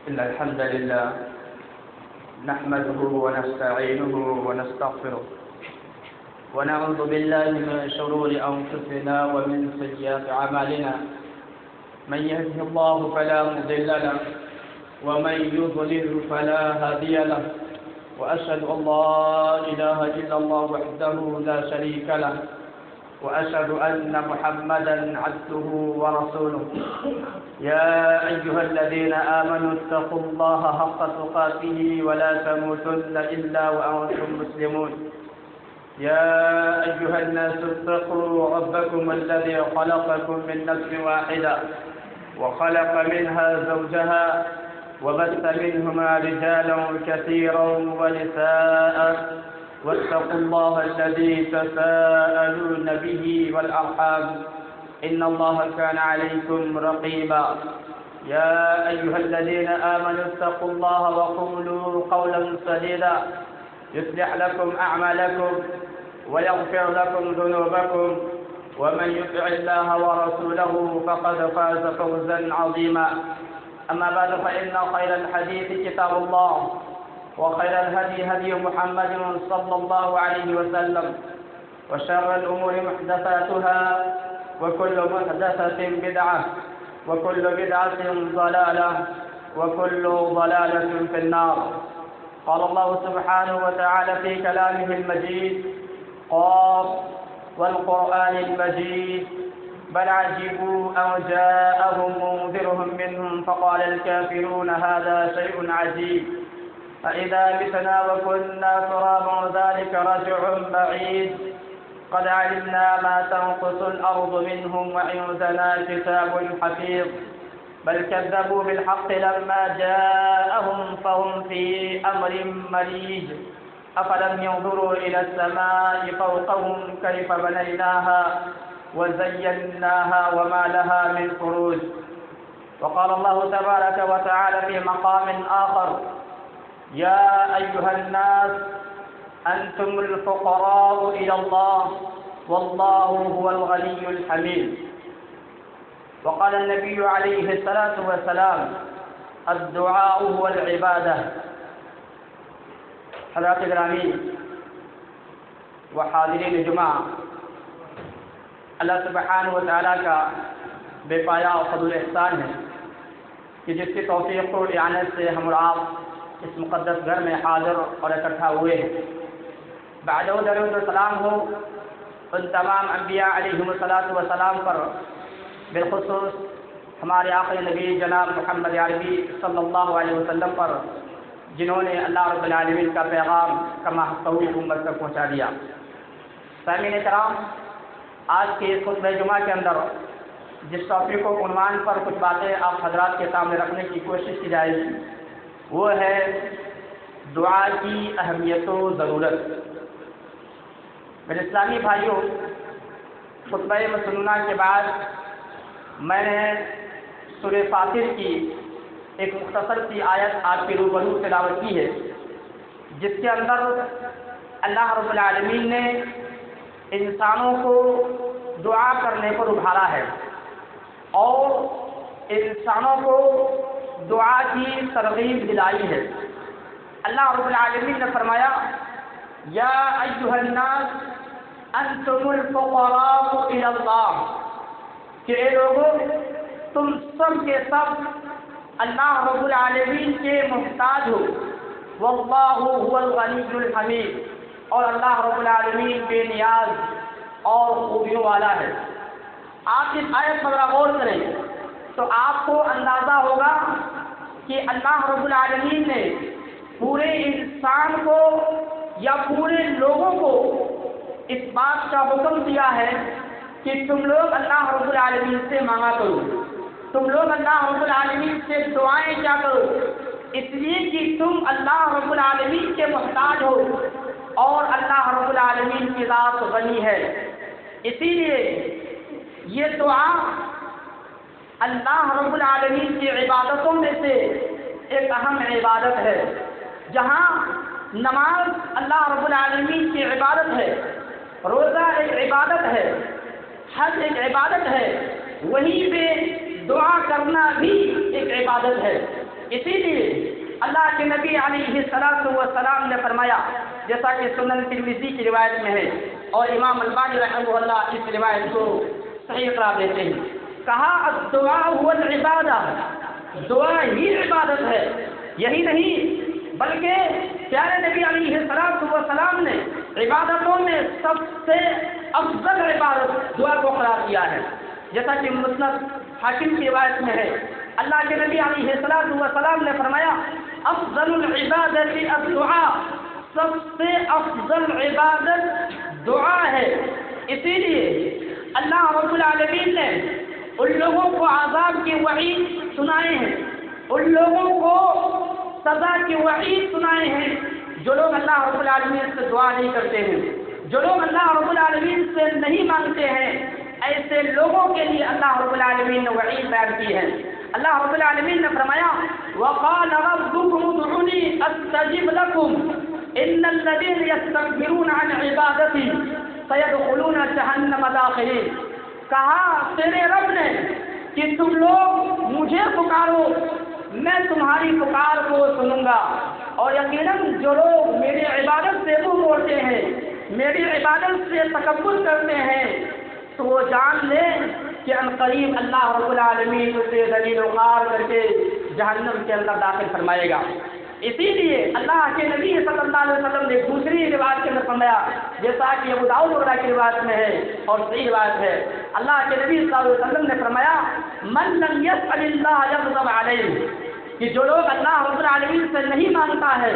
إن الحمد لله نحمده ونستعينه ونستغفره ونعوذ بالله من شرور أنفسنا ومن سيئات أعمالنا. من يهده الله فلا مضل له ومن يضلل فلا هادي له، وأشهد أن لا إله إلا الله وحده لا شريك له، وأشهد أن محمدا عبده ورسوله. يا أيها الذين آمنوا اتقوا الله حق تقاته ولا تموتن إلا وأنتم مسلمون. يا أيها الناس اتقوا ربكم الذي خلقكم من نفس واحدة وخلق منها زوجها وبث منهما رجالا كثيرا ونساء، واتقوا الله الذي تساءلون به والأرحام إن الله كان عليكم رقيبا. يا أيها الذين آمنوا اتقوا الله وقولوا قولا سديدا يصلح لكم أعمالكم ويغفر لكم ذنوبكم، ومن يطع الله ورسوله فقد فاز فوزا عظيما. أما بعد فإن خير الحديث كتاب الله، وخير الهدي هدي محمد صلى الله عليه وسلم، وشر الأمور محدثاتها، وكل محدثة بدعة، وكل بدعة ضلالة، وكل ضلالة في النار. قال الله سبحانه وتعالى في كلامه المجيد: قاف والقرآن المجيد بل عجبوا أن جاءهم منذرهم منهم فقال الكافرون هذا شيء عجيب أإذا متنا وكنا ترابا ذلك رجع بعيد قد علمنا ما تنقص الأرض منهم وعندنا كتاب حفيظ بل كذبوا بالحق لما جاءهم فهم في أمر مريج أفلم ينظروا إلى السماء فوقهم كيف بنيناها وزيناها وما لها من فروج. وقال الله تبارك وتعالى في مقام آخر: يا أيها الناس أنتم الفقراء إلى الله والله هو الغني الحميد. وقال النبي عليه الصلاة والسلام: الدعاء هو العبادة. حضرات گرامی و حاضرین جمعہ، اللہ سبحانہ و تعالیٰ کا بے پایا و فضل احسان ہے کہ جس کی توفیق و اعانت سے ہم اور آپ اس مقدس گھر میں حاضر اور اکٹھا ہوئے ہیں. بعد درود و سلام ہو ان تمام انبیاء علیہم الصلاۃ والسلام پر، بالخصوص ہمارے آخری نبی جناب محمد عربی صلی اللہ علیہ وسلم پر، جنہوں نے اللہ رب العالمین کا پیغام کما حقہ امت تک پہنچا دیا. سامعین کرام، آج کے اس خطبہ جمعہ کے اندر جس ٹاپک کو عنوان پر کچھ باتیں آپ حضرات کے سامنے رکھنے کی کوشش کی جائے گی وہ ہے دعا کی اہمیت و ضرورت. میرے اسلامی بھائیوں، خطبہ مسنونہ کے بعد میں نے سورہ فاطر کی ایک مختصر سی آیت آپ کے روبرو تلاوت کی ہے، جس کے اندر اللہ رب العالمین نے انسانوں کو دعا کرنے پر ابھارا ہے اور انسانوں کو دعا کی ترغیب دلائی ہے. اللہ رب العالمین نے فرمایا: یا ایھا الناس انتم الفقراء الی اللہ، کہ اے لوگوں تم سب کے سب اللہ رب العالمین کے محتاج ہو. واللہ هو الغنی الحمید، اور اللہ رب العالمین بے نیاز اور خوبیوں والا ہے. آپ اس آیت پر غور کریں تو آپ کو اندازہ ہوگا کہ اللہ رب العالمین نے پورے انسان کو یا پورے لوگوں کو اس بات کا حکم دیا ہے کہ تم لوگ اللہ رب العالمین سے مانگا کرو، تم لوگ اللہ رب العالمین سے دعائیں کیا کرو، اس لیے کہ تم اللہ رب العالمین کے محتاج ہو اور اللہ رب العالمین کی ذات غنی ہے. اسی لیے یہ دعا اللہ رب العالمین کی عبادتوں میں سے ایک اہم عبادت ہے. جہاں نماز اللہ رب العالمین کی عبادت ہے، روزہ ایک عبادت ہے، حج ایک عبادت ہے، وہیں پہ دعا کرنا بھی ایک عبادت ہے. اسی لیے اللہ کے نبی علیہ السلام نے فرمایا، جیسا کہ سنن ترمذی کی روایت میں ہے اور امام البانی رحمہ اللہ اس روایت کو صحیح قرار دیتے ہیں، کہا الدعاء هو العبادہ، دعا ہی عبادت ہے۔ یہی نہیں بلکہ پیارے نبی علیہ السلام نے عبادتوں میں سب سے افضل عبادت دعا کو قرار دیا ہے، جیسا کہ مسند حاکم کی روایت میں ہے، اللہ کے نبی علیہ السلام نے فرمایا افضل العبادت الدعاء، سب سے افضل عبادت دعا ہے۔ اسی لیے اللہ رب العالمین نے ان لوگوں کو عذاب کی وعید سنائے ہیں، ان لوگوں کو سزا کی وعید سنائے ہیں جو لوگ اللہ رب العالمین سے دعا نہیں کرتے ہیں، جو لوگ اللہ رب العالمین سے نہیں مانگتے ہیں، ایسے لوگوں کے لیے اللہ رب العالمین نے وعید بیان کی ہے۔ اللہ رب العالمین نے فرمایا وقال ربكم ادعوني استجب لكم ان الذين يستكبرون عن عبادتي سيدخلون جہنم داخلين، کہا تیرے رب نے کہ تم لوگ مجھے پکارو، میں تمہاری پکار کو سنوں گا، اور یقیناً جو لوگ میری عبادت سے منہ موڑتے ہیں، میری عبادت سے تکبر کرتے ہیں، تو وہ جان لیں کہ عنقریب اللہ رب العالمین اسے ذلیل و خوار کر کے جہنم کے اندر داخل فرمائے گا۔ اسی لیے اللہ کے نبی صلی اللہ علیہ وسلم نے دوسری روایت کے اندر فرمایا، جیسا کہ ابو داؤد وغیرہ کی روایت میں ہے اور صحیح روایت ہے، اللہ کے نبی صلی اللہ علیہ وسلم نے فرمایا من لم يسأل اللہ یغضب علیہ، کہ جو لوگ اللہ رب العالمین سے نہیں مانگتا ہے،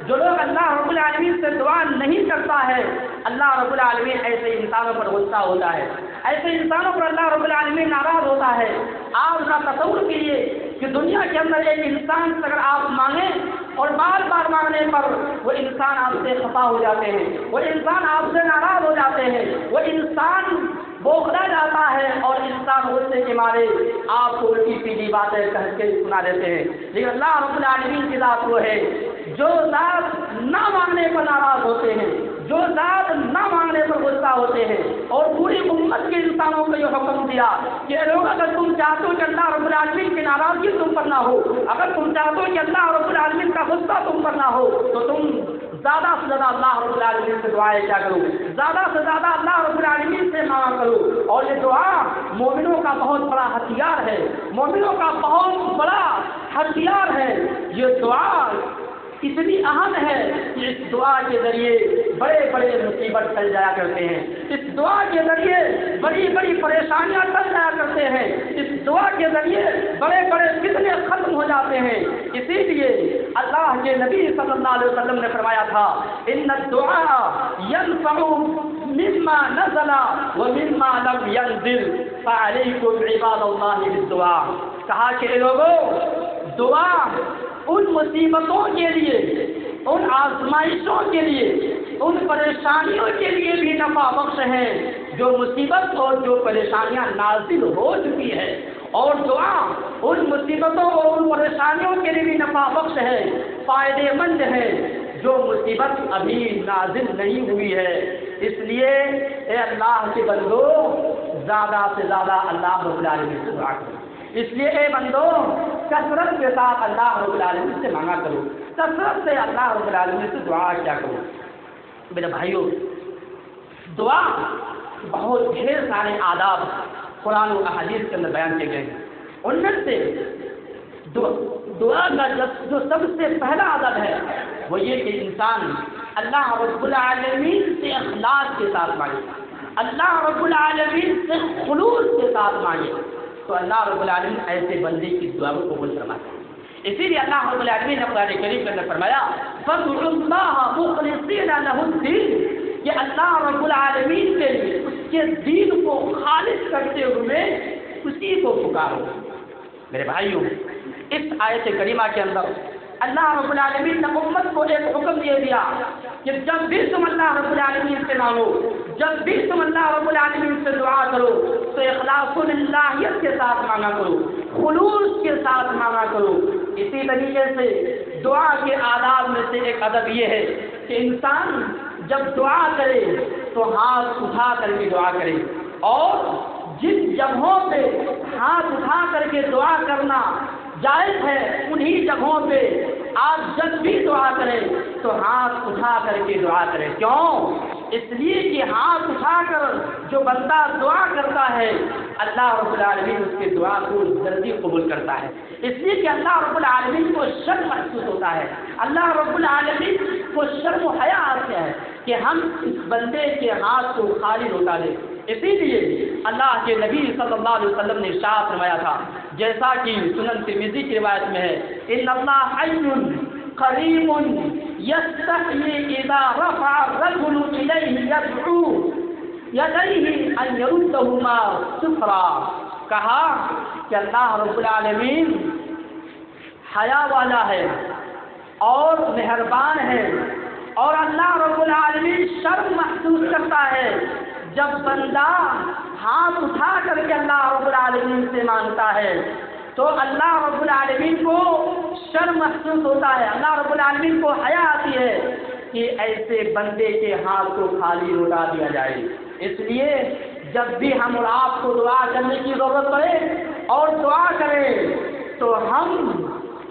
جو لوگ اللہ رب العالمین سے دعا نہیں کرتا ہے، اللہ رب العالمین ایسے انسانوں پر غصہ ہوتا ہے، ایسے انسانوں پر اللہ رب العالمین ناراض ہوتا ہے۔ آپ کا تصور کیجیے کہ دنیا کے اندر ایک انسان سے اگر آپ مانگیں اور بار بار مانگنے پر وہ انسان آپ سے خفا ہو جاتے ہیں، وہ انسان آپ سے ناراض ہو جاتے ہیں، وہ انسان بوخلا جاتا ہے اور انسان غصے کے مارے آپ کو الٹی سیدھی باتیں کہہ کے سنا دیتے ہیں۔ لیکن اللہ رب العالمین کی ذات وہ ہے جو ذات نہ مانگنے پر ناراض ہوتے ہیں، جو ذات نہ مانگنے پر غصہ ہوتے ہیں، اور پوری امت کے انسانوں کو یہ حکم دیا کہ لوگ اگر تم چاہتے ہو کہ اللہ رب العالمین کی ناراضگی تم پر نہ ہو، اگر تم چاہتے ہو کہ اللہ رب العالمین کا غصہ تم پر نہ ہو، تو تم زیادہ سے زیادہ اللہ رب العالمین سے دعائیں کیا کرو، زیادہ سے زیادہ اللہ رب العالمین سے مانگا کرو۔ اور یہ دعا مومنوں کا بہت بڑا ہتھیار ہے، مومنوں کا بہت بڑا ہتھیار ہے۔ یہ دعا اتنی اہم ہے کہ اس دعا کے ذریعے بڑے بڑے مصیبت ٹل جایا کرتے ہیں، اس دعا کے ذریعے بڑی بڑی پریشانیاں ٹل جایا کرتے ہیں، اس دعا کے ذریعے بڑے بڑے فتنے ختم ہو جاتے ہیں۔ اسی لیے اللہ کے نبی صلی اللہ علیہ وسلم نے فرمایا تھا ان الدعاء ينفع مما نزل ومما لم ينزل فعليكم عباد الله بالدعاء، کہا کہ لوگوں دعا ان مصیبتوں کے لیے، ان آزمائشوں کے لیے، ان پریشانیوں کے لیے بھی نفع بخش ہے جو مصیبت اور جو پریشانیاں نازل ہو چکی ہے، اور دعا ان مصیبتوں اور ان پریشانیوں کے لیے بھی نفع بخش ہے، فائدے مند ہے جو مصیبت ابھی نازل نہیں ہوئی ہے۔ اس لیے اے اللہ کے بندو زیادہ سے زیادہ اللہ رب العالمین سے دعا کرو، اس لیے اے بندو کثرت کے ساتھ اللہ رب العالمین سے مانگا کرو، کثرت سے اللہ رب العالمین سے دعا کیا کرو۔ میرے بھائیوں، دعا بہت ڈھیر سارے آداب قرآن و احادیث کے اندر بیان کیے گئے ہیں، ان میں سے دعا کا جو سب سے پہلا آداب ہے وہ یہ کہ انسان اللہ رب العالمین سے اخلاص کے ساتھ مانگے، اللہ رب العالمین سے خلوص کے ساتھ مانگے، تو اللہ رب العالمین ایسے بندے کی دعا کو قبول فرماتا ہے۔ اسی لیے اللہ رب العالمین نے قرآن کریم کے اندر فرمایا فَادْعُوا اللَّهَ مُخْلِصِينَ لَهُ الدِّينَ، کہ اللہ رب العالمین کے لیے اس کے دین کو خالص کرتے ہوئے اسی کو پکارو۔ میرے بھائیوں، اس آیت کریمہ کے اندر اللہ رب العالمین نے امت کو ایک حکم دے دیا کہ جب بھی تم اللہ رب العالمین سے مانگو، جب بھی تم اللہ رب العالمین سے دعا کرو تو اخلاص للہیت کے ساتھ مانگا کرو، خلوص کے ساتھ مانگا کرو۔ اسی طریقے سے دعا کے آداب میں سے ایک ادب یہ ہے کہ انسان جب دعا کرے تو ہاتھ اٹھا کر کے دعا کرے، اور جن جگہوں پہ ہاتھ اٹھا کر کے دعا کرنا جائز ہے انہی جگہوں پہ آپ جب بھی دعا کریں تو ہاتھ اٹھا کر کے دعا کریں. کیوں؟ اس لیے کہ ہاتھ اٹھا کر جو بندہ دعا کرتا ہے اللہ رب العالمین اس کے دعا کو جلدی قبول کرتا ہے. اس لیے کہ اللہ رب العالمین کو شرم محسوس ہوتا ہے, اللہ رب العالمین کو شرم و حیا آتی ہے کہ ہم اس بندے کے ہاتھ کو خالی لوٹا دیں. اسی لیے اللہ کے نبی صلی اللہ علیہ وسلم نے ارشاد فرمایا تھا, جیسا کہ سنن ترمذی کی روایت میں ہے, ان اللہ حی قریب یستحیی اذا رفع الرجل الیہ یدعو یدیہ ان یردہما صفرا. کہا کہ اللہ رب العالمین حیا والا ہے اور مہربان ہے, اور اللہ رب العالمین شرم محسوس کرتا ہے جب بندہ ہاتھ اٹھا کر کے اللہ رب العالمین سے مانگتا ہے تو اللہ رب العالمین کو شرم محسوس ہوتا ہے, اللہ رب العالمین کو حیا آتی ہے کہ ایسے بندے کے ہاتھ کو خالی لوٹا دیا جائے. اس لیے جب بھی ہم اور آپ کو دعا کرنے کی ضرورت پڑے اور دعا کریں تو ہم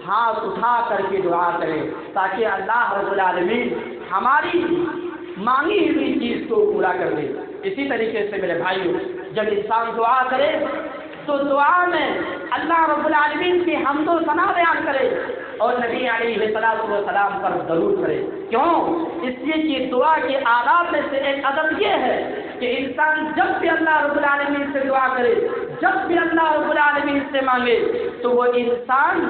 ہاتھ اٹھا کر کے دعا کریں تاکہ اللہ رب العالمین ہماری مانگی ہوئی چیز کو پورا کر دے. اسی طریقے سے میرے بھائیوں, جب انسان دعا کرے تو دعا میں اللہ رب العالمین کی حمد و ثنا بیان کرے اور نبی علیہ السلام پر درود کرے. کیوں؟ اس لیے کہ دعا کے آداب میں سے ایک ادب یہ ہے کہ انسان جب بھی اللہ رب العالمین سے دعا کرے, جب بھی اللہ رب العالمین سے مانگے تو وہ انسان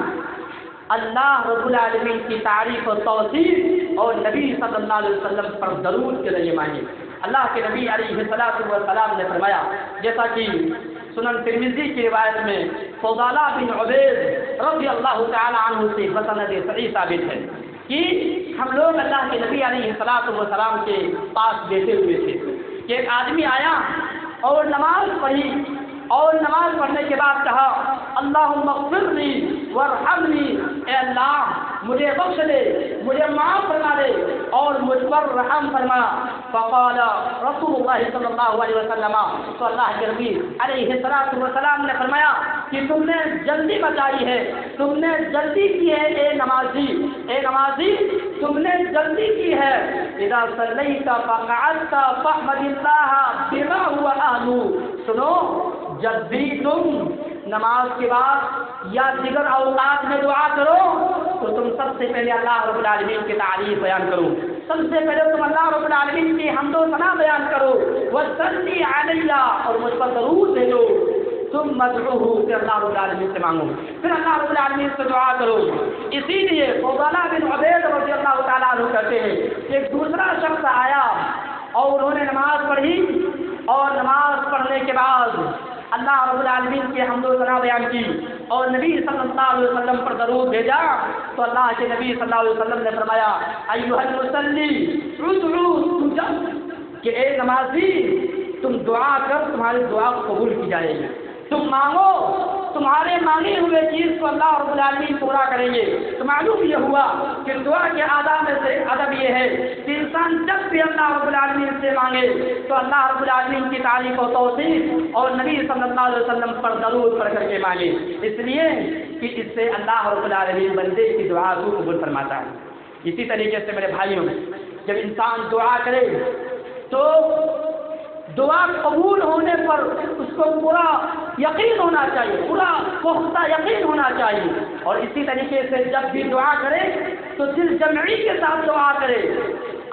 اللہ رب العالمین کی تعریف و توصیف اور نبی صلی اللہ علیہ وسلم پر درود کے ذریعے مانگے. اللہ کے نبی علیہ السلام نے فرمایا, جیسا کہ سنن ترمذی کی روایت میں فضالہ بن عبید رضی اللہ تعالی عنہ سے بسند صحیح ثابت ہے کہ ہم لوگ اللہ کے نبی علیہ السلام کے پاس بیٹھے ہوئے تھے کہ ایک آدمی آیا اور نماز پڑھی, اور نماز پڑھنے کے بعد کہا اللہم اغفر لی وارحمنی, اے اللہ مجھے بخش دے, مجھے معاف فرما دے اور مجھ پر رحم فرما. فقال رسول اللہ صلی اللہ علیہ وسلم, تو اللہ کے نبی علیہ السلام نے فرمایا کہ تم نے جلدی بچائی ہے, تم نے جلدی کی ہے اے نمازی, اے نمازی تم نے جلدی کی ہے. اذا صلیت فقعدت فاحمد اللہ بما هو اہلہ. سنو, جب بھی تم نماز کے بعد یا دیگر اوقات میں دعا کرو تو تم سب سے پہلے اللہ رب العالمین کی تعریف بیان کرو, سب سے پہلے تم اللہ رب العالمین کی حمد و ثنا بیان کرو, وصلی علیہ اور مجھ پر درود بھیجو, تم مدعوہ پھر اللہ رب العالمین سے مانگو, پھر اللہ رب العالمین سے دعا کرو. اسی لیے فضالہ بن عبید رضی اللہ تعالیٰ عنہ کہتے ہیں کہ ایک دوسرا شخص آیا اور انہوں نے نماز پڑھی, اور نماز پڑھنے کے بعد اللہ رب العالمین کی حمد و ثنا بیان کی اور نبی صلی اللہ علیہ وسلم پر درود بھیجا. تو اللہ کے نبی صلی اللہ علیہ وسلم نے فرمایا ایھا المصلی ادعو تجب, کہ اے نمازی تم دعا کر تمہاری دعا قبول کی جائے گی, تم مانگو تمہارے مانگے ہوئے چیز کو اللہ رب العالمین پورا کریں گے. تو معلوم یہ ہوا کہ دعا کے آداب میں سے ادب یہ ہے کہ انسان جب بھی اللہ رب العالمین سے مانگے تو اللہ رب العالمین کی تعریف و توصیف اور نبی صلی اللہ علیہ وسلم پر درود پڑھ کر کے مانگے, اس لیے کہ اس سے اللہ رب العالمین بندے کی دعا کو قبول فرماتا ہے. اسی طریقے سے میرے بھائیوں, جب انسان دعا کرے تو دعا قبول ہونے پر اس کو پورا یقین ہونا چاہیے, پورا پختہ یقین ہونا چاہیے. اور اسی طریقے سے جب بھی دعا کرے تو دل جمعی کے ساتھ دعا کرے,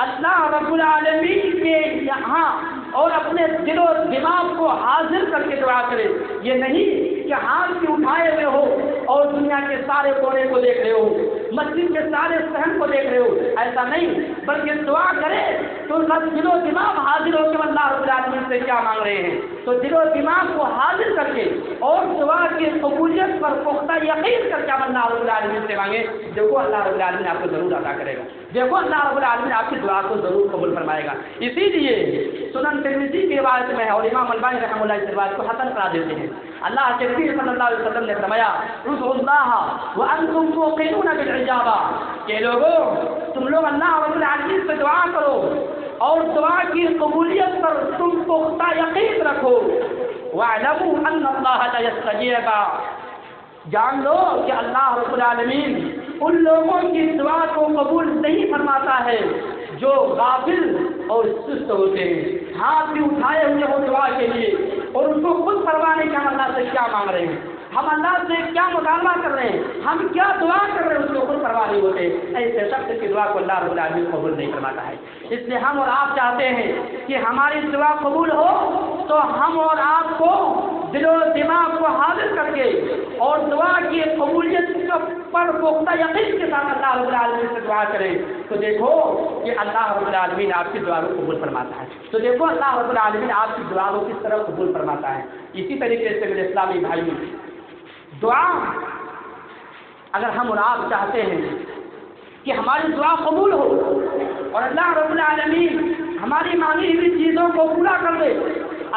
اللہ رب العالمین کے یہاں اور اپنے دل و دماغ کو حاضر کر کے دعا کرے. یہ نہیں کہ ہاتھ کی اٹھائے ہوئے ہو اور دنیا کے سارے کونے کو دیکھ رہے ہو, مسجد کے سارے صحن کو دیکھ رہے ہو, ایسا نہیں, بلکہ دعا کرے تو دل و دماغ حاضر ہو کہ اللہ رب العالمین سے کیا مانگ رہے ہیں, تو دل و دماغ کو حاضر کر کے اور دعا کی قبولیت پر پختہ یقین کر کے اللہ رب العالمین سے مانگے. دیکھو اللہ رب العالمین آپ کو ضرور عطا کرے گا, دیکھو اللہ رب العالمین آپ کی دعا کو ضرور قبول فرمائے گا. اسی لیے سنن ترمذی کی روایت میں ہے اور امام البانی رحمہ اللہ اس روایت کو حسن قرار دیتے ہیں, اللہ کے نبی صلی اللہ علیہ وسلم نے فرمایا ادعوا اللہ وانتم موقنون بالاجابہ, کہ لوگوں تم لوگ اللہ رب العالمین سے دعا کرو اور دعا کی قبولیت پر تم پختہ یقین رکھو. وَاعْلَمُوا أَنَّ اللَّهَ لَيَسْتَجِيبُ، جان لو کہ اللہ رب العالمین ان لوگوں کی دعا کو قبول نہیں فرماتا ہے جو غافل اور سست ہوتے ہیں، ہاتھ بھی اٹھائے ہوئے ہو دعا کے لیے اور ان کو خود پرواہ نہیں کہ ہم اللہ سے کیا مانگ رہے ہیں، ہم اللہ سے کیا مطالبہ کر رہے ہیں، ہم کیا دعا کر رہے ہیں، اس کو خود پرواہ نہیں ہوتے، ایسے شخص کی دعا کو اللہ رب العالمین قبول نہیں فرماتا ہے۔ اس لیے ہم اور آپ چاہتے ہیں کہ ہماری دعا قبول ہو تو ہم اور آپ کو دل و دماغ کو حاضر کر کے اور دعا کی قبولیت پر پختہ یقین کے ساتھ اللہ رب العالمین سے دعا کریں، تو دیکھو کہ اللہ رب العالمین آپ کی دعا کو قبول فرماتا ہے۔ تو دیکھو اللہ رب العالمین آپ کی دعا کو کس طرح قبول فرماتا ہے۔ اسی طریقے سے میرے اسلامی بھائیوں، دعا اگر ہم اور آپ چاہتے ہیں کہ ہماری دعا قبول ہو اور اللہ رب العالمین ہماری مانگی ہوئی چیزوں کو پورا کر دے،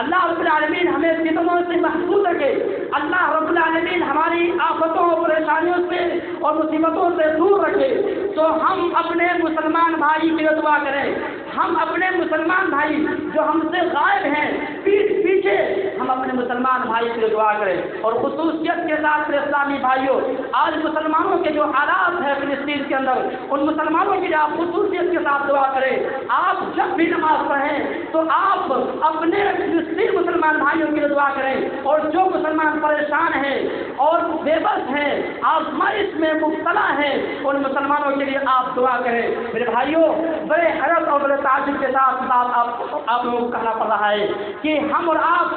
اللہ رب العالمین ہمیں فتنوں سے محفوظ رکھے، اللہ رب العالمین ہماری آفتوں اور پریشانیوں سے اور مصیبتوں سے دور رکھے، تو ہم اپنے مسلمان بھائی کے لیے دعا کریں۔ ہم اپنے مسلمان بھائی جو ہم سے غائب ہیں پیٹھ پیچھے، ہم اپنے مسلمان بھائی کے لیے دعا کریں، اور خصوصیت کے ساتھ اسلامی بھائیوں، آج مسلمانوں کے جو حالات ہیں فلسطین کے اندر، ان مسلمانوں کے لیے آپ خصوصیت کے ساتھ دعا کریں۔ آپ جب بھی نماز پڑھیں تو آپ اپنے فلسطین مسلمان بھائیوں کے لیے دعا کریں، اور جو مسلمان پریشان ہیں اور بے بس ہیں، آزمائش میں مبتلا ہیں، ان مسلمانوں کے لیے آپ دعا کریں۔ میرے بھائیوں، بڑے حیرت اور بڑے تعجب کے ساتھ آپ لوگوں کو کہنا پڑ رہا ہے کہ ہم اور آپ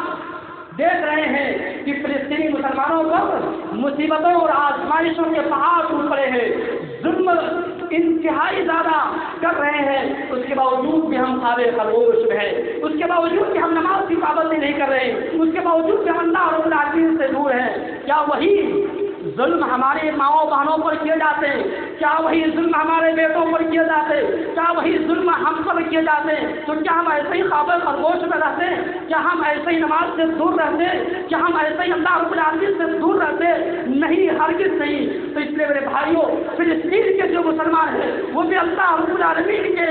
دیکھ رہے ہیں کہ فلسطینی مسلمانوں پر مصیبتوں اور آزمائشوں کے پہاڑ ٹوٹ پڑے ہیں، ظلم انتہائی زیادہ کر رہے ہیں، اس کے باوجود بھی ہم خواب خرگوش میں ہیں، اس کے باوجود بھی ہم نماز کی پابندی نہیں کر رہے ہیں، اس کے باوجود بھی ہم اللہ رب العالمین سے دور ہیں۔ کیا وہی ظلم ہمارے ماؤں بہنوں پر کیے جاتے ہیں؟ کیا وہی ظلم ہمارے بیٹوں پر کیے جاتے ہیں؟ کیا وہی ظلم ہم پر کیے جاتے ہیں؟ تو کیا ہم ایسے ہی خواب خرگوش میں رہتے ہیں؟ کیا ہم ایسے ہی نماز سے دور رہتے ہیں؟ کیا ہم ایسے ہی اللہ رب العالمین سے دور رہتے ہیں؟ نہیں، ہرگز نہیں۔ تو اس لیے میرے بھائیوں، فلسطین کے جو مسلمان ہیں وہ بھی اللہ رب العالمین کے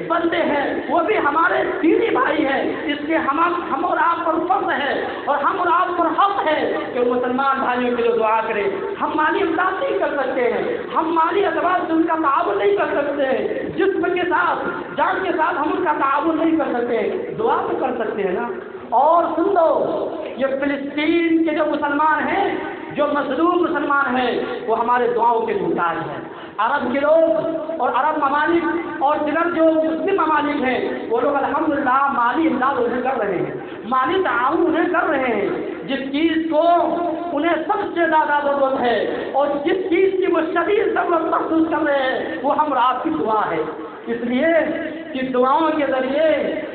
بندے ہیں، وہ بھی ہمارے دینی بھائی ہیں، اس لیے ہم اور آپ پر فرض ہے اور ہم اور آپ پر حق ہے کہ مسلمان بھائیوں کے لیے دعا کریں۔ ہم مالی امداد نہیں کر سکتے ہیں، ہم مالی اعتبار سے ان کا تعاون نہیں کر سکتے ہیں، جسم کے ساتھ جان کے ساتھ ہم ان کا تعاون نہیں کر سکتے، دعا تو کر سکتے ہیں نا۔ اور سن لو، یہ فلسطین کے جو مسلمان ہیں، جو مظلوم مسلمان ہیں، وہ ہمارے دعاؤں کے محتاج ہیں۔ عرب کے لوگ اور عرب ممالک اور دیگر جو مسلم ممالک ہیں، وہ لوگ الحمدللہ مالی امداد انہیں کر رہے ہیں، مالی تعاون انہیں کر رہے ہیں، جس چیز کو انہیں سب سے زیادہ ضرورت ہے اور جس چیز کی وہ شدید ضرورت محسوس کر رہے ہیں، وہ ہم اور آپ کی دعا ہے۔ اس لیے کہ دعاؤں کے ذریعے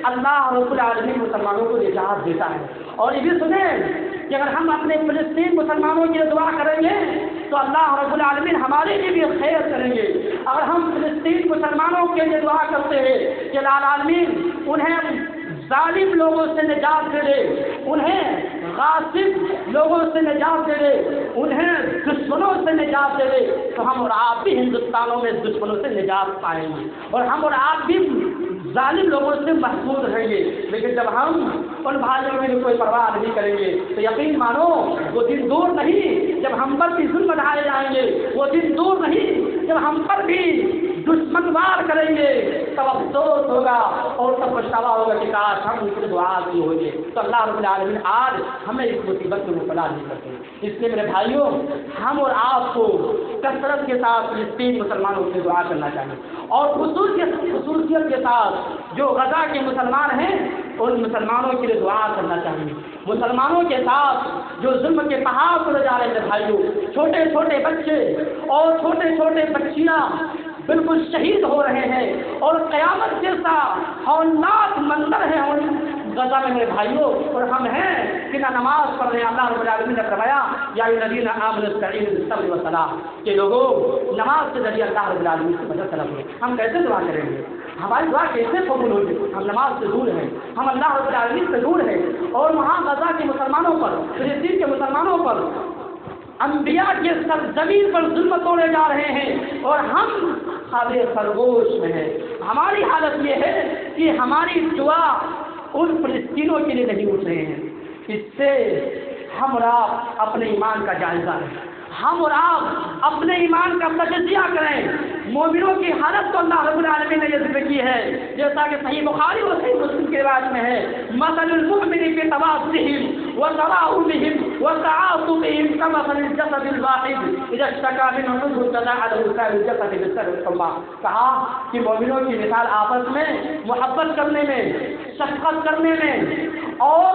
اللہ رب العالمین مسلمانوں کو نجات دیتا ہے۔ اور یہ بھی سنیں کہ اگر ہم اپنے فلسطین مسلمانوں کے لیے دعا کریں گے تو اللہ رب العالمین ہمارے لیے بھی خیر کریں گے۔ اگر ہم فلسطین مسلمانوں کے لیے دعا کرتے ہیں کہ اللہ العالمین انہیں ظالم لوگوں سے نجات دے دے، انہیں غاصب لوگوں سے نجات دے دے، انہیں دشمنوں سے نجات دے دے، تو ہم اور آپ بھی ہندوستانوں میں دشمنوں سے نجات پائیں گے اور ہم اور آپ بھی ظالم لوگوں سے محفوظ رہیں گے۔ لیکن جب ہم ان بھائیوں میں کوئی پرواہ نہیں کریں گے تو یقین مانو وہ دن دور نہیں جب ہم پر بھی ظلم ڈھائے جائیں گے، وہ دن دور نہیں جب ہم پر بھی دشمن وار کریں گے، تب افسوس ہوگا اور تب پچھتاوا ہوگا کہ کاش ہم ان کی دعا کی ہوگی۔ تو اللہ رب العالمین آج ہمیں اس مصیبت میں مبتلا نہیں کرتے۔ اس لیے میرے بھائیوں، ہم اور آپ کو کثرت کے ساتھ فلسطین مسلمانوں سے دعا کرنا چاہیے، اور خصوصیت کے ساتھ جو غزہ کے مسلمان ہیں ان مسلمانوں کے لیے دعا کرنا چاہیے۔ مسلمانوں کے ساتھ جو ظلم کے پہاڑ پر جا رہے ہیں بھائیوں، چھوٹے چھوٹے بچے اور چھوٹے چھوٹے بچیاں بالکل شہید ہو رہے ہیں، اور قیامت جیسا ہولناک منظر ہے غزہ میں میرے بھائیوں، اور ہم ہیں کہ نہ نماز پڑھ رہے ہیں۔ اللہ رب العالمین نے فرمایا یا الذین آمنوا استعینوا بالصبر والصلاۃ، کہ لوگوں نماز کے ذریعے اللہ رب العالمین سے مدد طلب کرو۔ ہم کیسے دعا کریں گے؟ ہماری دعا کیسے قبول ہوگی؟ ہم نماز سے دور ہیں، ہم اللہ رب العالمین سے دور ہیں، اور وہاں غزہ کے مسلمانوں پر، فلسطین کے مسلمانوں پر انبیاء کے سرزمین پر ظلم توڑے جا رہے ہیں، اور ہم خواب خرگوش میں ہیں۔ ہماری حالت یہ ہے کہ ہماری دعا ان فلسطینوں کے لیے نہیں اٹھ رہے ہیں، اس سے ہم اور آپ اپنے ایمان کا جائزہ لیں، ہم اور آپ اپنے ایمان کا تجزیہ کریں۔ مومنوں کی حالت تو اللہ رب العالمین نے یہ ذکر کی ہے، جیسا کہ صحیح بخاری اور صحیح مسلم کی روایت میں ہے، مثل المؤمن فی توادهم وتراحمهم وتعاطفهم كمثل الجسد الواحد اذا اشتكى منه عضو تداعى له سائر الجسد بالسهر والحمى۔ کہا کہ مومنوں کی مثال آپس میں محبت کرنے میں، شفقت کرنے میں اور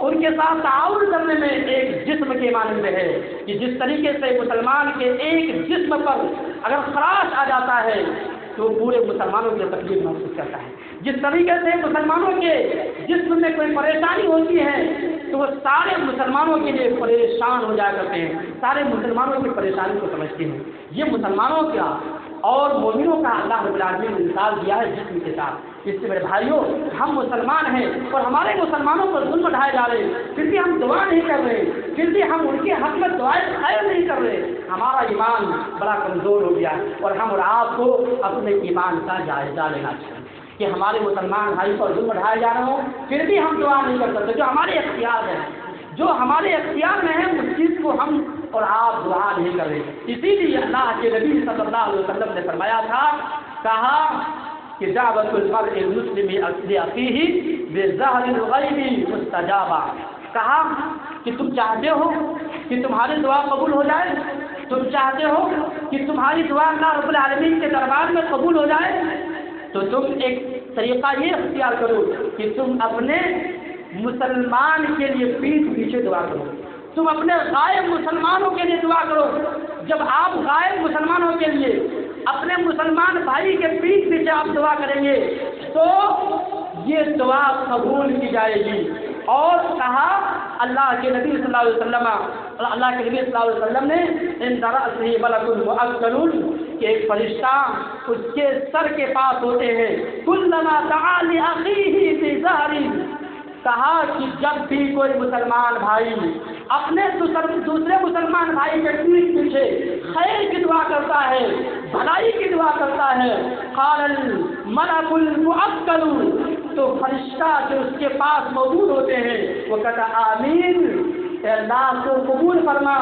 ان کے ساتھ تعاون کرنے میں ایک جسم کے مانند ہے، کہ جس طریقے سے مسلمان کے ایک جسم پر اگر خراش آ جاتا ہے تو پورے مسلمانوں کی تکلیف محسوس کرتا ہے، جس طریقے سے مسلمانوں کے جسم میں کوئی پریشانی ہوتی ہے تو وہ سارے مسلمانوں کے لیے پریشان ہو جایا کرتے ہیں، سارے مسلمانوں کی پریشانی کو سمجھتے ہیں۔ یہ مسلمانوں کا اور مومنوں کا اللہ رب العالمین نے مثال دیا ہے جسم کے ساتھ۔ اس سے میرے بھائیوں، ہم مسلمان ہیں اور ہمارے مسلمانوں پر ظلم ڈھائے جا رہے ہیں، پھر بھی ہم دعا نہیں کر رہے، پھر بھی ہم ان کے حق میں دعائیں خیر نہیں کر رہے، ہمارا ایمان بڑا کمزور ہو گیا اور ہم اور آپ کو اپنے ایمان کا جائزہ لینا چاہیے کہ ہمارے مسلمان بھائی پر ظلم ڈھائے جا رہے ہوں، پھر بھی ہم دعا نہیں کر سکتے۔ جو ہمارے اختیار ہے، جو ہمارے اختیار میں ہے، اس چیز کو ہم اور آپ دعا نہیں کر رہے۔ اسی لیے اللہ کے نبی صلی اللہ علیہ وسلم نے فرمایا تھا، کہا کہ دعوت المرء المسلم لاخیہ بظہر الغیب مستجابہ۔ کہا کہ تم چاہتے ہو کہ تمہاری دعا قبول ہو جائے، تم چاہتے ہو کہ تمہاری دعا اللہ رب العالمین کے دربار میں قبول ہو جائے، تو تم ایک طریقہ یہ اختیار کرو کہ تم اپنے مسلمان کے لیے پیٹھ پیچھے دعا کرو، تم اپنے غائب مسلمانوں کے لیے دعا کرو۔ جب آپ غائب مسلمانوں کے لیے اپنے مسلمان بھائی کے پیٹھ پیچھے آپ دعا کریں گے تو یہ دعا قبول کی جائے گی۔ اور کہا اللہ کے نبی صلی اللہ علیہ وسلم، اللہ کے نبی صلی اللہ علیہ وسلم نے ان رأسہ ملک مؤکل کہ ایک فرشتہ اس کے سر کے پاس ہوتے ہیں، کلما دعا لأخیہ بظہر، کہا کہ جب بھی کوئی مسلمان بھائی اپنے دوسرے مسلمان بھائی کے پیٹھ پیچھے خیر کی دعا کرتا ہے، بھلائی کی دعا کرتا ہے، قال الملک المؤکل، تو فرشتہ جو اس کے پاس موجود ہوتے ہیں وہ کہتا آمین، اے اللہ تو قبول فرما،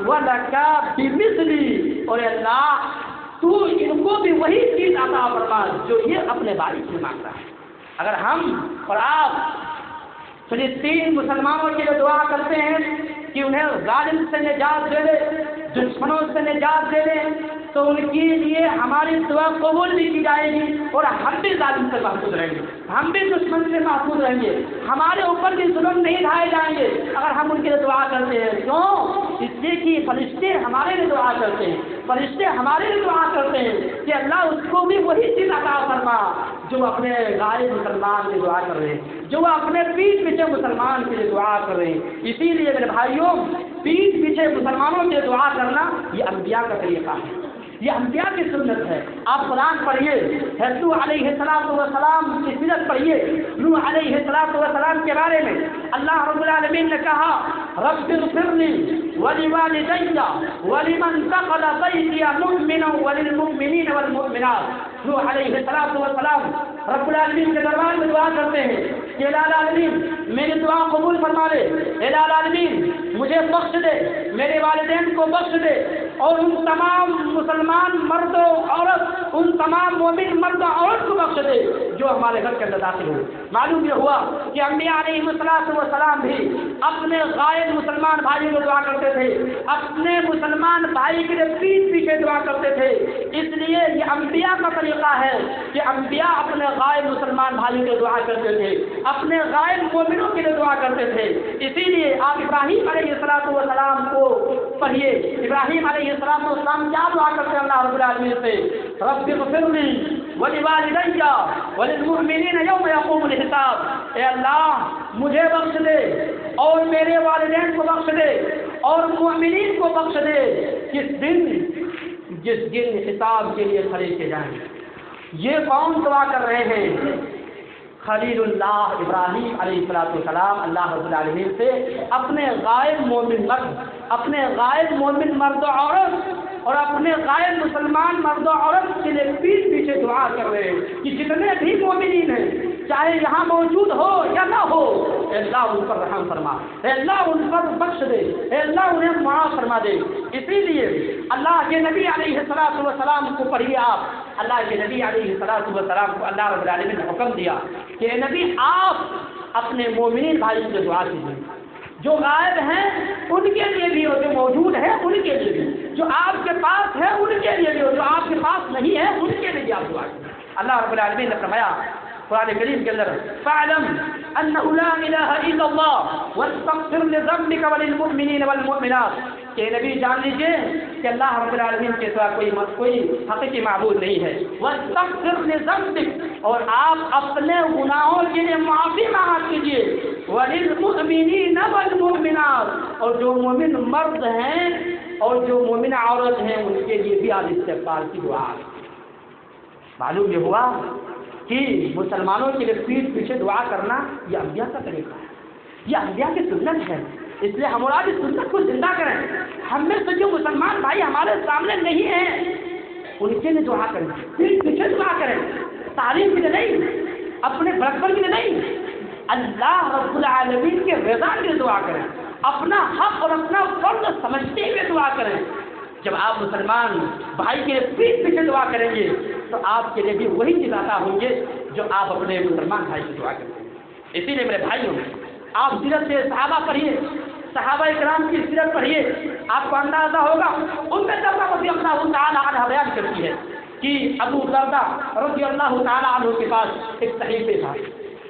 وَلَكَ بِمِثْلِ، اور اے اللہ تو ان کو بھی وہی چیز عطا فرما جو یہ اپنے بھائی سے مانگتا ہے۔ اگر ہم اور آپ فلسطین مسلمانوں کے لیے دعا کرتے ہیں کہ انہیں ظالم سے نجات دے دے، دشمنوں سے نجات دے دے، تو ان کے لیے ہماری دعا قبول بھی کی جائے گی اور ہم بھی ظالم سے محفوظ رہیں گے، ہم بھی دشمن سے محفوظ رہیں گے، ہمارے اوپر بھی ظلم نہیں ڈھائے جائیں گے اگر ہم ان کے لیے دعا کرتے ہیں۔ کیوں؟ اس لیے کہ فرشتے ہمارے لیے دعا کرتے ہیں، فرشتے ہمارے لیے دعا کرتے ہیں کہ اللہ اس کو بھی وہی چیز عطا فرما جو اپنے غائب مسلمان کی دعا کر رہے ہیں، جو اپنے پیٹھ پیچھے مسلمان کے لیے دعا کر رہے ہیں۔ اسی لیے میرے بھائیوں، پیٹھ پیچھے مسلمانوں کے لیے دعا کرنا یہ انبیاء کا طریقہ ہے، یہ انبیاء کی سنت ہے۔ آپ قرآن پڑھیے، نوح علیہ السلام کی سیرت پڑھیے، نوح علیہ السلام کے بارے میں اللہ رب العالمین نے کہا رب اغفر لی ولوالدی ولمن دخل بیتی مؤمنا وللمؤمنین والمؤمنات۔ نوح علیہ السلام رب العالمین کے دربار میں دعا کرتے ہیں کہ الہ العالمین میری دعا قبول فرما لے، الہ العالمین مجھے بخش دے، میرے والدین کو بخش دے، اور ان تمام مسلمان مرد و عورت، ان تمام مومن مرد و عورت کو بخش دے جو ہمارے گھر کے اندر داخل ہوئے۔ معلوم یہ ہوا کہ انبیاء علیہ السلام بھی اپنے غائب مسلمان بھائیوں کو دعا کرتے تھے، اپنے مسلمان بھائی کے لیے پیٹھ پیچھے دعا کرتے تھے۔ اس لیے یہ انبیاء کا طریقہ ہے کہ انبیاء اپنے غائب مسلمان بھائیوں کے لیے دعا کرتے تھے، اپنے غائب مومنوں کے لیے دعا کرتے تھے۔ اسی لیے آپ ابراہیم علیہ السلام کو پڑھیے، ابراہیم علیہ السلام کیا دعا کرتے ہیں اللہ رب العالمین سے؟ رب اغفر لی ولوالدی وللمؤمنین یوم یقوم الحساب، اے اللہ مجھے بخش دے اور میرے والدین کو بخش دے اور مومنین کو بخش دے جس دن حساب کے لیے کھڑے کیے جائیں۔ یہ کون دعا کر رہے ہیں؟ خلیل اللہ ابراہیم علیہ السلام اللہ رب العالمین سے اپنے غائب مومن مرد، اپنے غائب مومن مرد و عورت اور اپنے غائب مسلمان مرد و عورت کے لیے پیٹھ پیچھے دعا کر رہے ہیں کہ جتنے بھی مومنین ہیں، چاہے یہاں موجود ہو یا نہ ہو، اے اللہ ان پر رحم فرما، اے اللہ ان پر بخش دے، اے اللہ انہیں معاف فرما دے۔ اسی لیے اللہ کے نبی علیہ الصلوۃ والسلام کو پڑھیے آپ، اللہ کے نبی علیہ الصلوۃ والسلام کو اللہ رب العالمین نے حکم دیا کہ اے نبی آپ اپنے مومنین بھائی سے دعا کیجیے، جو غائب ہیں ان کے لیے بھی اور جو موجود ہیں ان کے لیے بھی، جو آپ کے پاس ہے ان کے لیے بھی اور جو آپ کے پاس نہیں ہے ان کے لیے بھی آپ دعا کیجیے۔ اللہ رب العالمین نے فرمایا قرآن کریم کے اندر فَاعْلَمْ أَنَّهُ لَا إِلَٰهَ إِلَّا اللَّهُ وَاسْتَغْفِرْ لِذَنبِكَ وَلِلْمُؤْمِنِينَ وَالْمُؤْمِنَاتِ کہ نبی جان لیجیے کہ اللہ رب العالمین کے سوا کوئی حقیقی معبود نہیں ہے، وَاسْتَغْفِرْ لِذَنبِكَ اور آپ اپنے گناہوں کے لیے معافی مانگا کیجیے، وَلِلْمُؤْمِنِينَ وَالْمُؤْمِنَاتِ اور جو مومن مرد ہیں اور جو مومن عورت ہیں ان کے لیے بھی آپ استغفار کی دعا۔ معلوم یہ ہوا کہ مسلمانوں کے لیے پیٹھ پیچھے دعا کرنا یہ انبیاء کا طریقہ ہے، یہ انبیاء کی سنت ہے، اس لیے ہم اور اس سنت کو زندہ کریں۔ ہم میں سے جو مسلمان بھائی ہمارے سامنے نہیں ہیں ان کے لیے دعا کریں، پیٹھ پیچھے دعا کریں، تعریف کے لیے نہیں، اپنے برکت کے لیے نہیں، اللہ رب العالمین کے رضا کے لیے دعا کریں، اپنا حق اور اپنا فرض سمجھتے ہوئے دعا کریں۔ جب آپ مسلمان بھائی کے لیے پیٹھ پیچھے دعا کریں گے تو آپ کے لیے بھی وہی چیز عطا ہوں گے جو آپ اپنے مسلمان بھائی کی دعا کرتے ہیں۔ اسی لیے میرے بھائیوں آپ سیرت سے صحابہ پڑھیے، صحابہ کرام کی سیرت پڑھیے، آپ کو اندازہ ہوگا ان میں دردہ رضی اللہ تعالیٰ عنہ بیان کرتی ہے کہ ابو دردہ رضی اللہ تعالیٰ عنہ کے پاس ایک صحیفے تھا،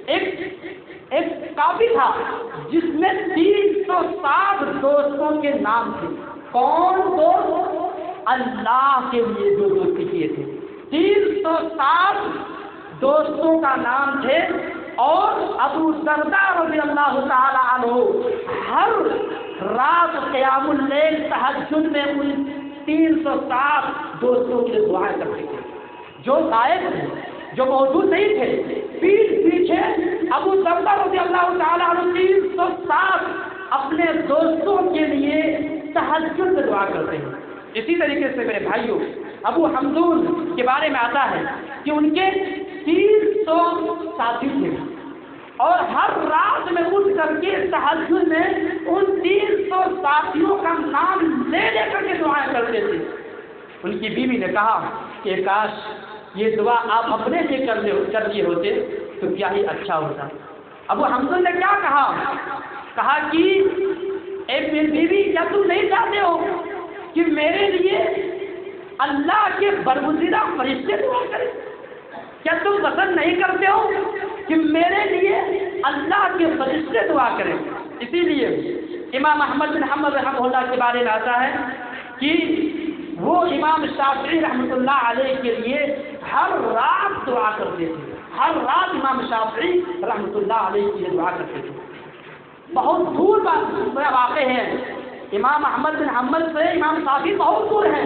ایک کاپی تھا جس میں 360 دوستوں کے نام تھے۔ کون دوست؟ اللہ کے لیے جو دوستی کیے تھے، 360 دوستوں کا نام تھے، اور ابو دردہ رضی اللہ تعالی عنہ ہر رات قیام اللیل تہجد میں ان 360 دوستوں کے لیے دعائیں کرتے تھے۔ جو غائب تھے، جو موجود نہیں تھے، پیٹھ پیچھے ابو دردہ رضی اللہ تعالی عنہ 360 اپنے دوستوں کے لیے تہجد میں دعا کرتے ہیں۔ اسی طریقے سے میرے بھائیوں ابو حمدون کے بارے میں آتا ہے کہ ان کے 300 ساتھی تھے اور ہر رات میں اٹھ کر کے تہجد میں ان 300 ساتھیوں کا نام لے کر کے دعائیں کرتے تھے۔ ان کی بیوی نے کہا کہ کاش یہ دعا آپ اپنے لیے کر لیے ہوتے تو کیا ہی اچھا ہوتا۔ ابو حمدون نے کیا کہا کہ اے میری بیوی کیا تم نہیں چاہتے ہو کہ میرے لیے اللہ کے برگزیدہ فرشتے دعا کریں؟ کیا تم پسند نہیں کرتے ہو کہ میرے لیے اللہ کے فرشتے دعا کریں؟ اسی لیے امام احمد بن حنبل رحمہ اللہ کے بارے میں آتا ہے کہ وہ امام شافعی رحمۃ اللہ علیہ کے لیے ہر رات دعا کرتے تھے، ہر رات امام شافعی رحمۃ اللہ علیہ کے لیے دعا کرتے تھے۔ بہت دور واقع ہے، امام احمد بن حنبل سے امام شافعی بہت دور ہیں،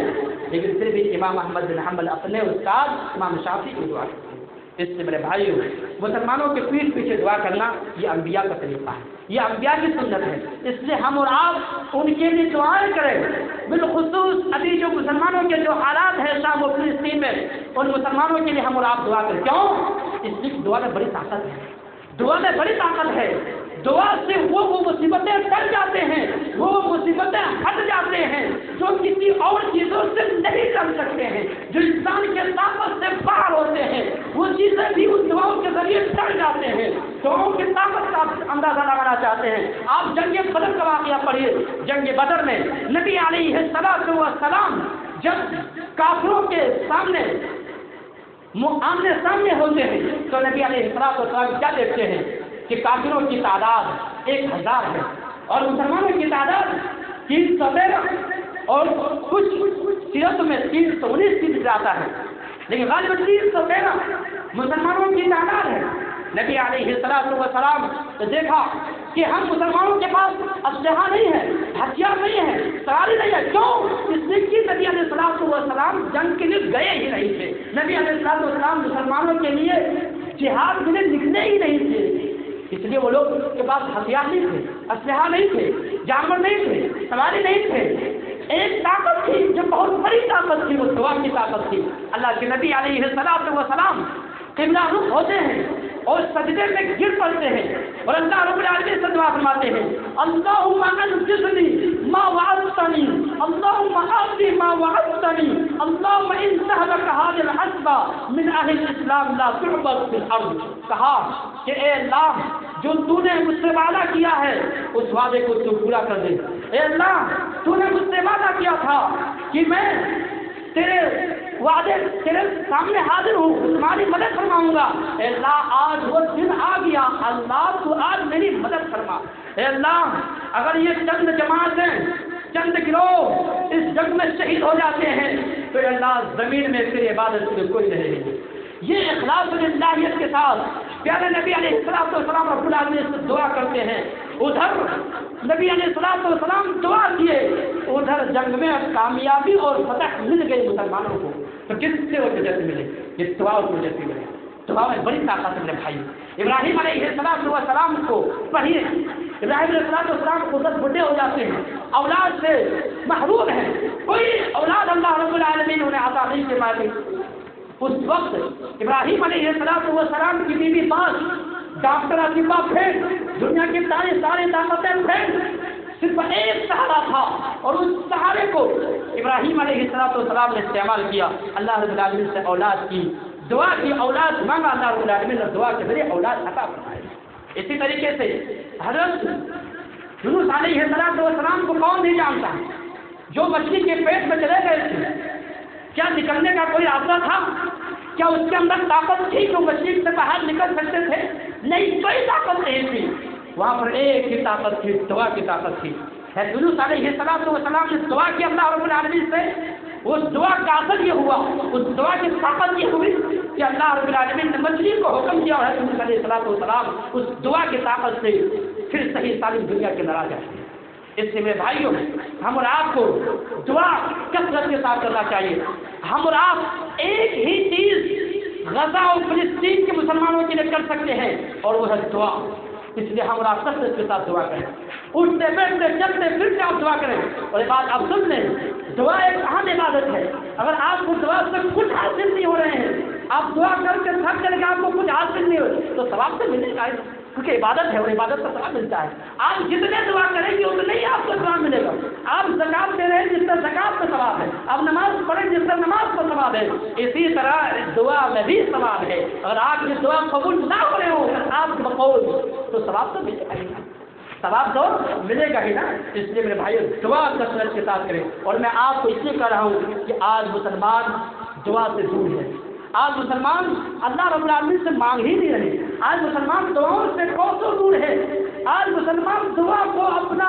لیکن پھر بھی امام احمد بن حنبل اپنے استاد امام شافعی کی دعا کرتے ہیں۔ اس سے میرے بھائیوں مسلمانوں کے پیٹھ پیچھے دعا کرنا یہ انبیاء کا طریقہ ہے، یہ انبیاء کی سنت ہے، اس لیے ہم اور آپ ان کے لیے دعائیں کریں۔ بالخصوص ابھی جو مسلمانوں کے جو حالات ہیں شام و فلسطین میں، ان مسلمانوں کے لیے ہم اور آپ دعا کریں۔ کیوں؟ اس لیے دعا میں بڑی طاقت ہے، دعا میں بڑی طاقت ہے۔ دعا سے وہ مصیبتیں ٹل جاتے ہیں، وہ مصیبتیں ہٹ جاتے ہیں جو کسی اور چیزوں سے نہیں ٹل سکتے ہیں، جو انسان کے طاقت سے باہر ہوتے ہیں، وہ چیزیں بھی ان دعاؤں کے ذریعے ٹل جاتے ہیں۔ دعاؤں کی طاقت کا آپ اندازہ لگانا چاہتے ہیں، آپ جنگ بدر کا واقعہ پڑھیے۔ جنگ بدر میں نبی علیہ السلام جب کافروں کے سامنے آمنے سامنے ہوتے ہیں تو نبی علیہ السلام کیا دیکھتے ہیں کہ کافروں کی تعداد 1000 ہے اور مسلمانوں کی تعداد 313 اور کچھ سیرت میں 319 کی جاتا ہے، لیکن غالباً 313 مسلمانوں کی تعداد ہے۔ نبی علیہ السلام نے دیکھا کہ ہم مسلمانوں کے پاس اسلحہ نہیں ہے، ہتھیار نہیں ہے، سواری نہیں ہے۔ کیوں؟ اس لیے کہ نبی علیہ السلام جنگ کے لیے گئے ہی نہیں تھے۔ نبی علیہ السلام مسلمانوں کے لیے جہاد کے لیے نکلے ہی نہیں تھے، اس لیے وہ لوگ کے پاس ہتھیار نہیں تھے، اسلحہ نہیں تھے، جانور نہیں تھے، سواری نہیں تھے۔ ایک طاقت تھی جو بہت بڑی طاقت تھی، وہ دعا کی طاقت تھی۔ اللہ کے نبی علیہ السلام قبلہ رخ ہوتے ہیں اور سجدے میں گر پڑتے ہیں اور اللہ رب العالمین سے دعا فرماتے ہیں اللہم انجزنی ما وعدتنی اللہم آتی ما وعدتنی اللہم ان سہلک هذه الحسبہ من اہل الاسلام لا تعبد فی الارض. کہا کہ اے اللہ جو تو نے مجھ سے وعدہ کیا ہے اس وعدے کو تو پورا کر دے. اے اللہ تو نے مجھ سے وعدہ کیا تھا کہ میں تیرے وعدے تیرے سامنے حاضر ہوں, تمہاری مدد فرماؤں گا. اے اللہ آج وہ دن آ گیا, اللہ تو آج میری مدد فرما. اے اللہ اگر یہ چند جماعتیں چند گروہ اس جنگ میں شہید ہو جاتے ہیں تو اے اللہ زمین میں تیری عبادت کے کوئی نہیں رہے گی. یہ اخلاص للہیت کے ساتھ پیارے نبی علیہ السلام رب العالمین سے دعا کرتے ہیں. ادھر نبی علیہ السلام دعا کیے, ادھر جنگ میں کامیابی اور فتح مل گئی مسلمانوں کو. تو کس سے وہ وجہ سے ملے؟ یہ دعا کی وجہ سے ملے. دعا میں بڑی طاقت ہے میرے بھائی. ابراہیم علیہ السلام کو پڑھیے, ابراہیم علیہ السلام کو 10 بڈھے ہو جاتے ہیں, اولاد سے محروم ہیں, کوئی اولاد اللہ رب العالمین انہیں عطا نہیں فرماتے. اس وقت ابراہیم علیہ السلام کی بیوی پاس ڈاکٹر عطیفہ پھینک, دنیا کی ساری طاقتیں پھینک, صرف ایک سہارا تھا اور اس سہارے کو ابراہیم علیہ السلام نے استعمال کیا. اللہ رب العالمین سے اولاد کی دعا کی, اولاد مانگا, اللہ رب العالمین نے دعا کے ذریعے اولاد عطا فرمائی. اسی طریقے سے حضرت یونس علیہ السلام کو کون نہیں جانتا, جو مچھلی کے پیٹ میں چلے گئے تھے, کیا نکلنے کا کوئی راستہ تھا؟ کیا اس کے اندر طاقت تھی کہ مچھلی سے باہر نکل سکتے تھے؟ نہیں, کوئی طاقت نہیں تھی. وہاں پر ایک ہی طاقت تھی, دعا کی طاقت تھی. یونس علیہ السلام نے دعا کی اللہ رب العالمین سے. اس دعا کا اثر یہ ہوا, اس دعا کی طاقت یہ ہوئی کہ اللہ رب العالمین نے مچھلی کو حکم دیا اور یونس علیہ السلام اس دعا کی طاقت سے پھر صحیح سالم دنیا کے اندر آ جاتے ہیں. اس سے میرے بھائیوں ہم اور آپ کو دعا کثرت کے ساتھ کرنا چاہیے. ہم اور آپ ایک ہی چیز غزہ اور فلسطین کے مسلمانوں کے لیے کر سکتے ہیں اور وہ ہے دعا. اس لیے ہم اور آپ کثرت کے ساتھ دعا کریں, اٹھتے بیٹھتے چلتے پھرتے آپ دعا کریں. اور یہ بات آپ سن لیں, دعا ایک اہم عبادت ہے. اگر آپ کو دعا سے کچھ حاصل نہیں ہو رہے ہیں, آپ دعا کر کے تھک کر کے آپ کو کچھ حاصل نہیں ہو تو ثواب سے ملے گا, کیونکہ عبادت ہے اور عبادت کا ثواب ملتا ہے. آپ جتنے دعا کریں گے اتنے ہی آپ کو ثواب ملے گا. آپ زکات دے رہے ہیں جس طرح زکات کا ثواب ہے, آپ نماز پڑھیں جس طرح نماز کا ثواب ہے, اسی طرح دعا میں بھی ثواب ہے. اگر آپ کی دعا قبول نہ ہو رہے ہو آپ کے بقول تو ثواب تو ملے گا ہی نا, ثواب تو ملے گا ہی نا. اس لیے میرے بھائی دعا کثرت کے ساتھ کریں. اور میں آپ کو اس لیے کہہ رہا ہوں کہ آج مسلمان دعا سے دور ہے. آج مسلمان اللہ رب العالمین سے مانگ ہی نہیں رہے. آج مسلمان دعاؤں سے کوسوں دور ہے. آج مسلمان دعا کو اپنا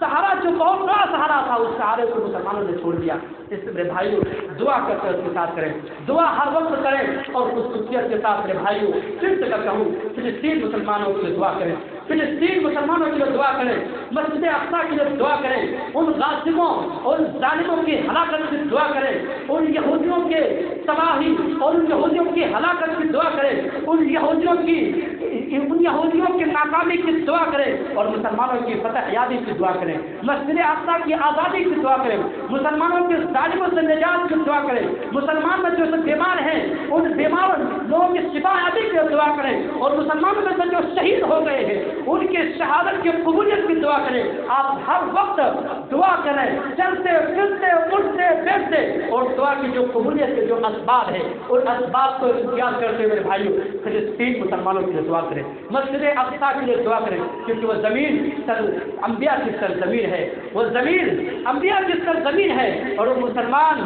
سہارا, جو بہت بڑا سہارا تھا, اس سہارے کو مسلمانوں نے چھوڑ دیا. اس سے میرے بھائیوں دعا کثرت کے ساتھ کریں, دعا ہر وقت کریں اور خصوصیت کے ساتھ. میرے بھائیوں پھر سے کہتا ہوں, فلسطین مسلمانوں کے لیے دعا کریں, فلسطین مسلمانوں کے لیے دعا کریں, مسجد اقصی کے لیے دعا کریں, ان غاصبوں اور ظالموں کی ہلاکت کی دعا کریں, ان یہودیوں کے تباہی اور ان یہودیوں کی ہلاکت کی دعا کریں, ان یہودیوں کی ناکامی کی دعا کریں اور مسلمانوں کی فتح یابی کی دعا کریں, مسجد اقصی کی آزادی کی دعا کریں, مسلمانوں کے ظالموں سے نجات کی دعا کریں, مسلمان میں جو بیمار ہیں ان بیمار لوگوں کی شفا یابی کی دعا کریں, اور مسلمانوں میں سے جو شہید ہو گئے ہیں ان کے شہادت کی قبولیت کی دعا کریں. آپ ہر وقت دعا کریں, چلتے پھرتے اٹھتے بیٹھتے, اور دعا کی جو قبولیت کے جو اسباب ہیں ان اسباب کو اختیار کرتے ہوئے بھائیوں فلسطین مسلمانوں کے لیے دعا کریں, مسجد اقصی کے لیے دعا کریں, کیونکہ وہ زمین انبیاء کی سرزمین ہے, وہ زمین انبیاء کی سرزمین ہے, اور وہ مسلمان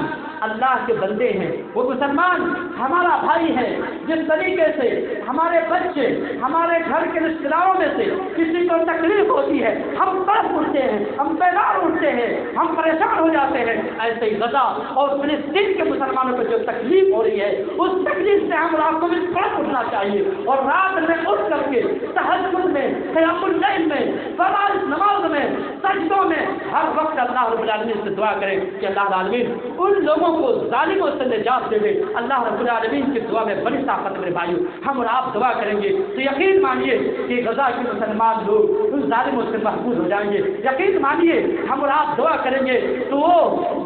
اللہ کے بندے ہیں, وہ مسلمان ہمارا بھائی ہے. جس طریقے سے ہمارے بچے ہمارے گھر کے رشتے داروں میں سے کسی کو تکلیف ہوتی ہے ہم تڑپ اٹھتے ہیں, ہم بیدار اٹھتے ہیں, ہم پریشان ہو جاتے ہیں, ایسے ہی غزہ اور فلسطین کے مسلمانوں کو جو تکلیف ہو رہی ہے اس تکلیف سے ہم رات کو بھی تڑپ اٹھنا چاہیے, اور رات میں اٹھ کر کے تہجد میں, قیام اللیل میں, فرائض نماز میں, سجدوں میں ہر وقت سے اللہ رب العالمین سے دعا کریں کہ اللہ العالمین ان لوگوں کو ظالموں سے نجات دے دے. اللہ رب العالمین کی دعا میں بڑی طاقت میرے بھائیو. ہم اور آپ دعا کریں گے تو یقین مانیے کہ غزہ کے مسلمان لوگ ان ظالموں سے محفوظ ہو جائیں گے. یقین مانیے ہم اور آپ دعا کریں گے تو وہ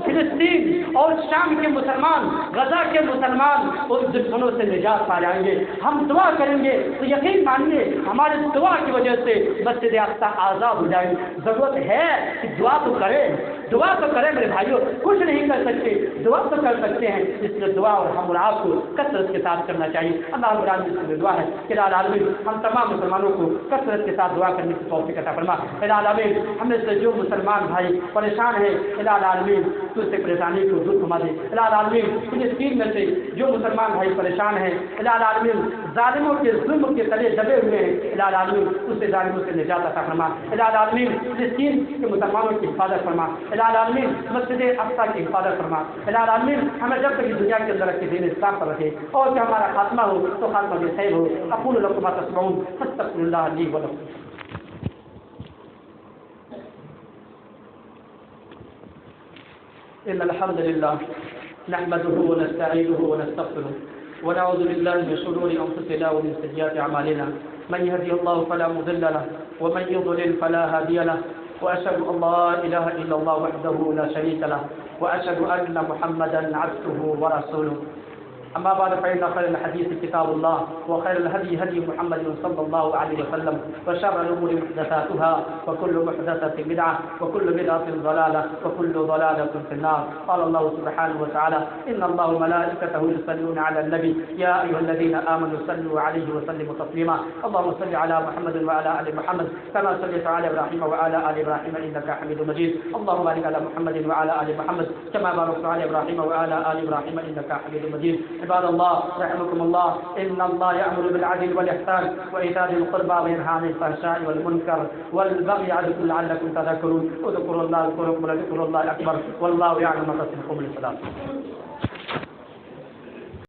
فلسطین اور شام کے مسلمان، غزہ کے مسلمان ان دشمنوں سے نجات پا جائیں گے. ہم دعا کریں گے تو یقین مانیے ہمارے دعا کی وجہ سے مسجد اقصی آزاد ہو جائے. ضرورت ہے کہ دعا تو کریں، دعا تو کریں میرے بھائیوں. کچھ نہیں کر سکتے، دعا تو کر سکتے ہیں. اس لیے دعا اور ہم اور آپ کو کثرت کے ساتھ کرنا چاہیے. اللہ رب العالمین سے دعا ہے کہ الہ العالمین ہم تمام مسلمانوں کو کثرت کے ساتھ دعا کرنے کی توفیق عطا فرما. الہ العالمین ہم میں سے جو مسلمان بھائی پریشان ہیں الہ العالمین تو اس سے پریشانی کو دور فرما دے. الہ العالمین فلسطین میں سے جو مسلمان بھائی پریشان ہیں الہ العالمین ظالموں کے ظلم کے تلے دبے ہوئے ہیں الہ العالمین اس سے ظالموں سے نجات عطا فرما. الہ العالمین فلسطین کے مسلمانوں کی حفاظت فرما. الہ العالمین مسجد اقصی کی حفاظت فرما. الہ العالمین ہمیں جب تک دنیا کے اندر رکھے دین اسلام پر رکھے اور کہ ہمارا خاتمہ ہو تو خاتمہ بھی خیر ہو. اقول لکم ما تسمعون فاستغفر اللہ لی ولکم. ان الحمد لله نحمده ونستعينه ونستغفره ونعوذ بالله من شرور انفسنا ومن سيئات اعمالنا من يهده الله فلا مضل له ومن يضلل فلا هادي له واشهد ان لا اله الا الله وحده لا شريك له واشهد ان محمدا عبده ورسوله. أما بعد فإن خير الحديث كتاب الله وخير الهدي هدي محمد صلى الله عليه وسلم وشر الأمور محدثاتها وكل محدثة بدعة وكل بدعة ضلالة وكل ضلالة في النار. قال الله سبحانه وتعالى إن الله وملائكته يصلون على النبي يا أيها الذين آمنوا صلوا عليه وسلموا تسليما. اللهم صل على محمد وعلى آل محمد كما صليت على إبراهيم وعلى آل إبراهيم إنك حميد مجيد. اللهم بارك على محمد وعلى آل محمد كما باركت على إبراهيم وعلى آل إبراهيم إنك حميد مجيد. عباد الله رحمكم الله إن الله يأمر بالعدل والإحسان وإيتاء ذي القربى وينهى عن الفحشاء والمنكر والبغي يعظكم لعلكم تذكرون. اذكروا الله يذكركم ولذكر الله أكبر والله يعلم ما تصنعون.